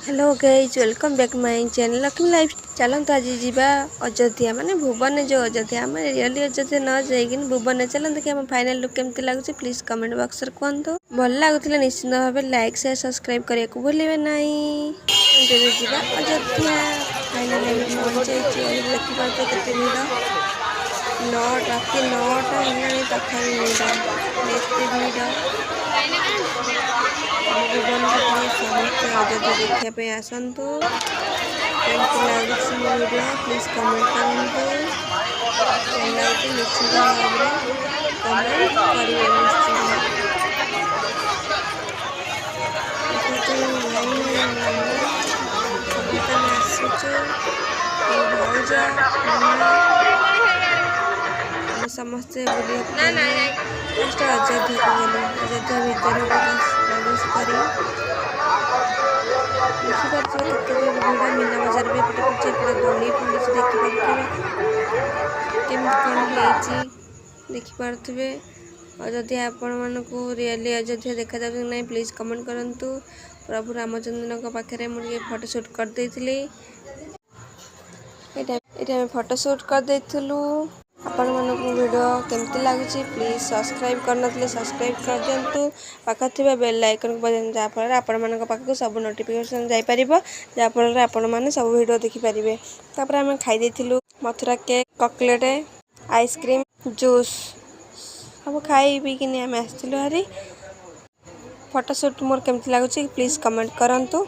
Hello guys welcome back my channel Lakshmi life. चलते आज जीवा अयोध्या माने भुवन जो अयोध्या आम रियली अयोध्या न जाइए भुवन चलते कि फाइनल लुक केमती लगे प्लीज कमेंट बॉक्स में कहतु। भल लगुला निश्चित भाव लाइक शेयर सब्सक्राइब करने को भूलिए ना। जीवा अयोध्या फाइनल पहुंच देखिए भिड़ राति 9टा है तथापि भिड़ भुवन समस्त अयोध्या देखापी आसतु। केमती लगे वीडियो प्लीज कमेंट करूँ। लगे निश्चित भाव कमेंट करेंगे निश्चित समस्ते फर्स्ट अयोध्या को गलु अयोध्या भितर प्रवेश कर देखिए भिड़ मीना बजार भी पड़े पूरा गली पड़ी देखिए केमी कौन देखिपे। अयोध्या आपण मानू रियली अयोध्या देखा जाए ना प्लीज कमेंट करूँ। प्रभु रामचंद्र पाखे मुझे फोटो शूट कर फोटो शूट कर आपण मानक वीडियो केमती लगे प्लीज सब्सक्राइब करन सब्सक्राइब कर दिंतु। पाखा थी बेल आइकन को बजाय जहाँफल आपण मान पाखक सब नोटिफिकेशन जापर जहाँफल आपण मैंने सब वीडियो देखिपारे। तापर आम खाई Mathura cake chocolate ice cream juice सब खाई पी कि आम आसलु हारी। फोटो शूट मोर केमती लगुच प्लीज कमेंट करूँ।